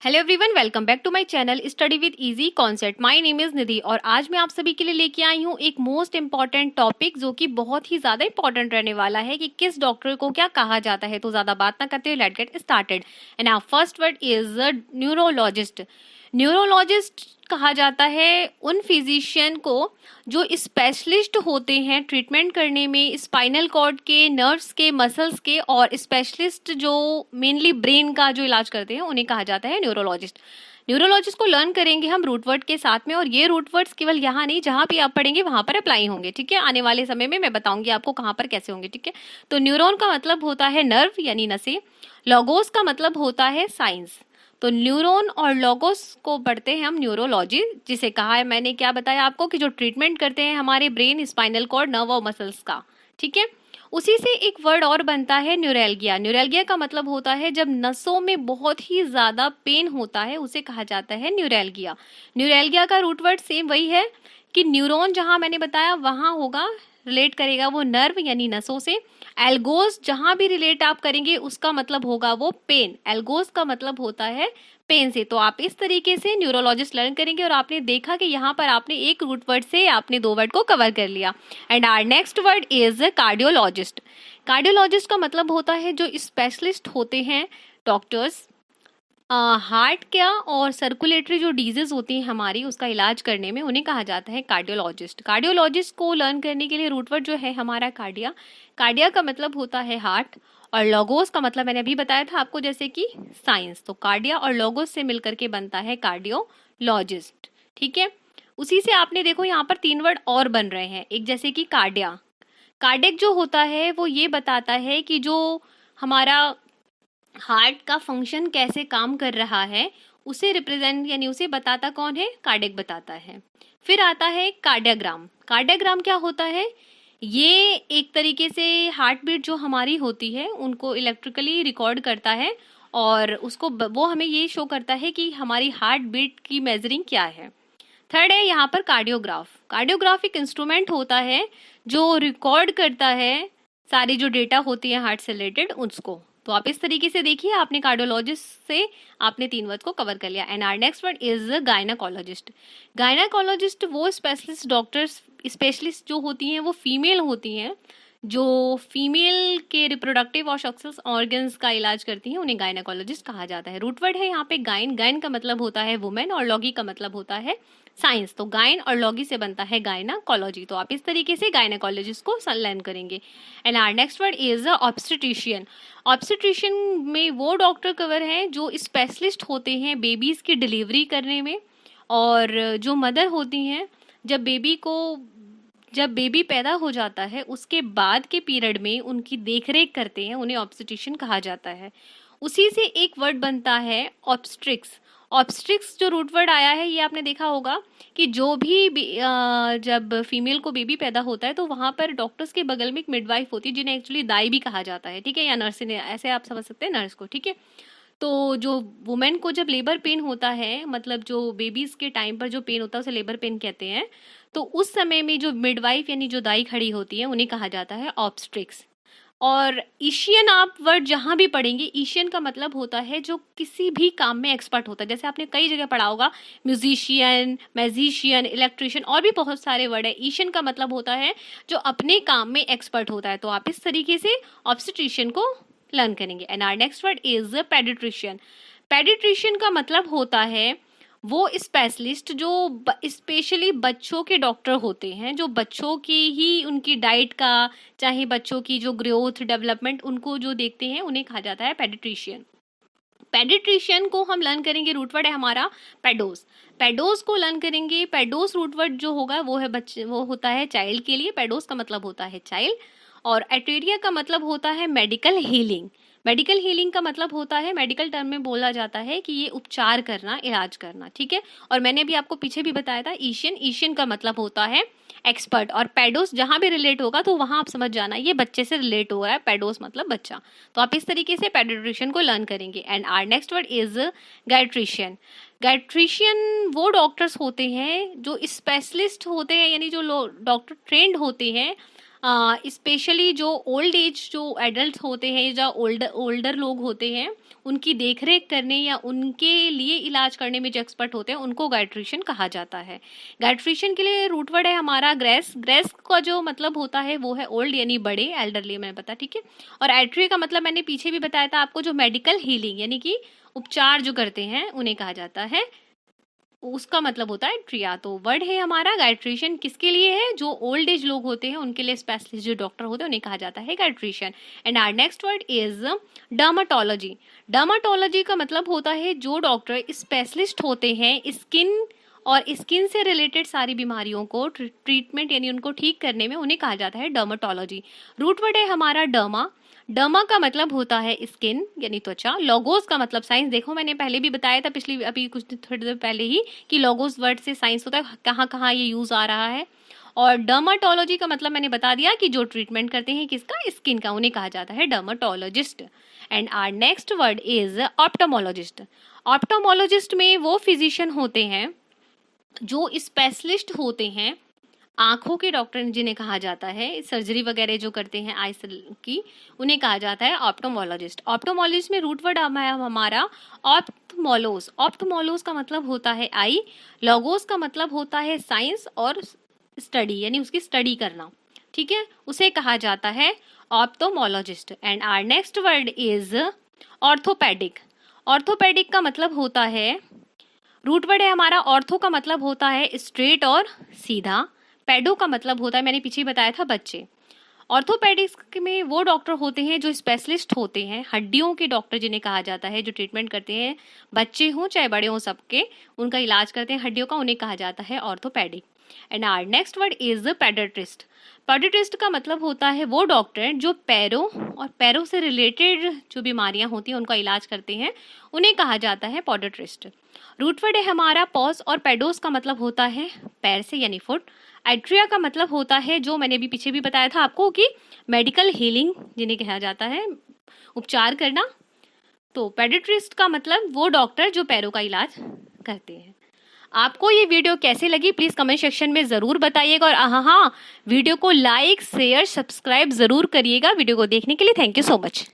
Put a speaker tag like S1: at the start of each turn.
S1: Hello everyone, welcome back to my channel study with easy concept. My name is Nidhi और आज मैं आप सभी के लिए लेके आई हूँ एक मोस्ट इंपॉर्टेंट टॉपिक जो कि बहुत ही ज़्यादा इंपॉर्टेंट रहने वाला है कि किस डॉक्टर को क्या कहा जाता है। तो ज़्यादा बात ना करते हुए let get started. And our first word is neurologist. Neurologist कहा जाता है उन फिजिशियन को जो स्पेशलिस्ट होते हैं ट्रीटमेंट करने में स्पाइनल कॉर्ड के, नर्व्स के, मसल्स के, और स्पेशलिस्ट जो मेनली ब्रेन का जो इलाज करते हैं उन्हें कहा जाता है न्यूरोलॉजिस्ट। न्यूरोलॉजिस्ट को लर्न करेंगे हम रूट वर्ड के साथ में, और ये रूट वर्ड्स केवल यहाँ नहीं, जहाँ भी आप पढ़ेंगे वहाँ पर अप्लाई होंगे। ठीक है, आने वाले समय में मैं बताऊंगी आपको कहाँ पर कैसे होंगे। ठीक है, तो न्यूरॉन का मतलब होता है नर्व यानी नसें। लॉगोस का मतलब होता है साइंस। तो न्यूरॉन और लॉगोस को पढ़ते हैं हम न्यूरोलॉजी, जिसे कहा है मैंने क्या बताया आपको कि जो ट्रीटमेंट करते हैं हमारे ब्रेन, स्पाइनल कॉर्ड, नर्व और मसल्स का। ठीक है, उसी से एक वर्ड और बनता है न्यूरैल्गिया। न्यूरैल्गिया का मतलब होता है जब नसों में बहुत ही ज्यादा पेन होता है, उसे कहा जाता है न्यूरैल्गिया। न्यूरैल्गिया का रूट वर्ड सेम वही है कि न्यूरॉन जहां मैंने बताया वहां होगा, रिलेट करेगा वो नर्व यानी नसों से। एल्गोस जहां भी रिलेट आप करेंगे उसका मतलब होगा वो पेन। एल्गोस का मतलब होता है पेन से। तो आप इस तरीके से न्यूरोलॉजिस्ट लर्न करेंगे और आपने देखा कि यहाँ पर आपने एक रूट वर्ड से आपने दो वर्ड को कवर कर लिया। And our next word is cardiologist. Cardiologist का मतलब होता है जो स्पेशलिस्ट होते हैं डॉक्टर्स हार्ट क्या और सर्कुलेटरी जो डिजीज होती हैं हमारी, उसका इलाज करने में, उन्हें कहा जाता है कार्डियोलॉजिस्ट। कार्डियोलॉजिस्ट को लर्न करने के लिए रूट वर्ड जो है हमारा कार्डिया। कार्डिया का मतलब होता है हार्ट, और लॉगोस का मतलब मैंने अभी बताया था आपको जैसे कि साइंस। तो कार्डिया और लॉगोस से मिलकर के बनता है कार्डियोलॉजिस्ट। ठीक है, उसी से आपने देखो यहाँ पर तीन वर्ड और बन रहे हैं, एक जैसे कि कार्डिया। कार्डियक जो होता है वो ये बताता है कि जो हमारा हार्ट का फंक्शन कैसे काम कर रहा है, उसे रिप्रेजेंट यानी उसे बताता कौन है, कार्डियक बताता है। फिर आता है कार्डियोग्राम। कार्डियोग्राम क्या होता है, ये एक तरीके से हार्ट बीट जो हमारी होती है उनको इलेक्ट्रिकली रिकॉर्ड करता है, और उसको वो हमें ये शो करता है कि हमारी हार्ट बीट की मेजरिंग क्या है। थर्ड है यहाँ पर कार्डियोग्राफ। कार्डियोग्राफ एक इंस्ट्रूमेंट होता है जो रिकॉर्ड करता है सारी जो डेटा होती है हार्ट से रिलेटेड उसको। तो आप इस तरीके से देखिए, आपने कार्डियोलॉजिस्ट से आपने तीन वर्ड को कवर कर लिया। And our next word is gynaecologist. Gynaecologist वो स्पेशलिस्ट डॉक्टर्स, स्पेशलिस्ट जो होती हैं वो फीमेल होती हैं, जो फीमेल के रिप्रोडक्टिव और सेक्सुअल ऑर्गन्स का इलाज करती हैं, उन्हें गायनाकोलॉजिस्ट कहा जाता है। रूट वर्ड है यहाँ पे गाइन। गाइन का मतलब होता है वुमेन और लॉगी का मतलब होता है साइंस। तो गाइन और लॉगी से बनता है गायनाकोलॉजी। तो आप इस तरीके से गायनाकोलॉजिस्ट को लर्न करेंगे। And our next word is obstetrician. Obstetrician में वो डॉक्टर कवर हैं जो स्पेशलिस्ट होते हैं बेबीज की डिलीवरी करने में, और जो मदर होती हैं जब बेबी पैदा हो जाता है उसके बाद के पीरियड में उनकी देखरेख करते हैं, उन्हें ऑब्स्टेट्रिशियन कहा जाता है। उसी से एक वर्ड बनता है ऑब्स्ट्रिक्स। ऑब्स्ट्रिक्स जो रूट वर्ड आया है ये आपने देखा होगा कि जो भी जब फीमेल को बेबी पैदा होता है तो वहाँ पर डॉक्टर्स के बगल में एक मिडवाइफ होती है जिन्हें एक्चुअली दाई भी कहा जाता है। ठीक है, या नर्स, ऐसे आप समझ सकते हैं नर्स को। ठीक है, तो जो वुमेन को जब लेबर पेन होता है, मतलब जो बेबीज के टाइम पर जो पेन होता है उसे लेबर पेन कहते हैं, तो उस समय में जो मिडवाइफ यानी जो दाई खड़ी होती है उन्हें कहा जाता है ऑब्स्ट्रिक्स। और ईशियन आप वर्ड जहाँ भी पढ़ेंगे, ईशियन का मतलब होता है जो किसी भी काम में एक्सपर्ट होता है। जैसे आपने कई जगह पढ़ा होगा म्यूजिशियन, मैजिशियन, इलेक्ट्रिशियन, और भी बहुत सारे वर्ड है। ईशियन का मतलब होता है जो अपने काम में एक्सपर्ट होता है। तो आप इस तरीके से ऑब्स्टेट्रिशियन को लर्न करेंगे। And our next word is paediatrician. Paediatrician का मतलब होता है वो स्पेशलिस्ट जो स्पेशली बच्चों के डॉक्टर होते हैं, जो बच्चों की ही उनकी डाइट का, चाहे बच्चों की जो ग्रोथ डेवलपमेंट, उनको जो देखते हैं उन्हें कहा जाता है पेडिट्रिशियन। पेडिट्रिशियन को हम लर्न करेंगे, रूट वर्ड है हमारा पेडोस। पेडोस को लर्न करेंगे। पेडोस रूट वर्ड जो होगा वो है बच्चे, वो होता है चाइल्ड के लिए। पेडोस का मतलब होता है चाइल्ड। और एटेरिया का मतलब होता है मेडिकल हीलिंग। मेडिकल हीलिंग का मतलब होता है, मेडिकल टर्म में बोला जाता है कि ये उपचार करना, इलाज करना। ठीक है, और मैंने भी आपको पीछे भी बताया था ईशियन। ईशियन का मतलब होता है एक्सपर्ट। और पेडोस जहां भी रिलेट होगा तो वहां आप समझ जाना ये बच्चे से रिलेट हो रहा है, पेडोस मतलब बच्चा। तो आप इस तरीके से पेडिट्रिशियन को लर्न करेंगे। And our next word is geriatrician. Geriatrician वो डॉक्टर्स होते हैं जो स्पेशलिस्ट होते हैं, यानी जो डॉक्टर ट्रेंड होते हैं, स्पेशली जो ओल्ड एज जो एडल्ट होते हैं या ओल्डर लोग होते हैं उनकी देखरेख करने या उनके लिए इलाज करने में जो एक्सपर्ट होते हैं उनको गायट्रिशियन कहा जाता है। गायट्रिशियन के लिए रूट वर्ड है हमारा ग्रेस। ग्रेस का जो मतलब होता है वो है ओल्ड यानी बड़े, एल्डरली मैंने बताया, ठीक है। और एट्री का मतलब मैंने पीछे भी बताया था आपको, जो मेडिकल हीलिंग यानी कि उपचार जो करते हैं उन्हें कहा जाता है, उसका मतलब होता है ट्रिया। तो वर्ड है हमारा गायट्रिशियन किसके लिए है, जो ओल्ड एज लोग होते हैं उनके लिए, स्पेशलिस्ट जो डॉक्टर होते हैं उन्हें कहा जाता है geriatrician. And our next word is dermatology. Dermatology का मतलब होता है जो डॉक्टर स्पेशलिस्ट होते हैं स्किन और स्किन से रिलेटेड सारी बीमारियों को ट्रीटमेंट यानी उनको ठीक करने में, उन्हें कहा जाता है डर्माटोलॉजी। रूट वर्ड है हमारा डर्मा। डर्मा का मतलब होता है स्किन यानी त्वचा। लोगोस का मतलब साइंस। देखो मैंने पहले भी बताया था अभी कुछ थोड़ी देर पहले ही कि लोगोस वर्ड से साइंस होता है, कहाँ कहाँ ये यूज आ रहा है। और डर्माटोलॉजी का मतलब मैंने बता दिया कि जो ट्रीटमेंट करते हैं किसका, स्किन का, उन्हें कहा जाता है dermatologist. And our next word is ophthalmologist. Ophthalmologist में वो फिजिशियन होते हैं जो स्पेशलिस्ट होते हैं आंखों के डॉक्टर जिन्हें कहा जाता है, सर्जरी वगैरह जो करते हैं आईज की, उन्हें कहा जाता है ऑप्टोमोलॉजिस्ट। ऑप्टोमोलॉजिस्ट में रूट वर्ड हमारा ऑप्थमोलोस। ऑप्थमोलोस का मतलब होता है आई, लोगोस का मतलब होता है साइंस और स्टडी यानी उसकी स्टडी करना, ठीक है, उसे कहा जाता है ophthalmologist. And our next word is orthopaedic. Orthopaedic का मतलब होता है, रूट वर्ड है हमारा ऑर्थो का मतलब होता है स्ट्रेट और सीधा, पेडो का मतलब होता है, मैंने पीछे बताया था, बच्चे। ऑर्थोपेडिक्स में वो डॉक्टर होते हैं जो स्पेशलिस्ट होते हैं, हड्डियों के डॉक्टर जिन्हें कहा जाता है, जो ट्रीटमेंट करते हैं, बच्चे हों चाहे बड़े हों सबके, उनका इलाज करते हैं हड्डियों का, उन्हें कहा जाता है orthopaedic. And our next word is paediatrist. Paediatrist का मतलब होता है वो डॉक्टर जो पैरों और पैरों से रिलेटेड जो बीमारियां होती हैं उनका इलाज करते हैं, उन्हें कहा जाता है पेडियाट्रिस्ट। रूट वर्ड है हमारा पॉस और पेडोस का मतलब होता है पैर से यानी फुट। एट्रिया का मतलब होता है, जो मैंने अभी पीछे भी बताया था आपको, कि मेडिकल हीलिंग जिन्हें कहा जाता है, उपचार करना। तो पेडियाट्रिस्ट का मतलब वो डॉक्टर जो पैरों का इलाज करते हैं। आपको ये वीडियो कैसे लगी प्लीज कमेंट सेक्शन में जरूर बताइएगा, और हाँ, वीडियो को लाइक शेयर सब्सक्राइब जरूर करिएगा। वीडियो को देखने के लिए थैंक यू सो मच।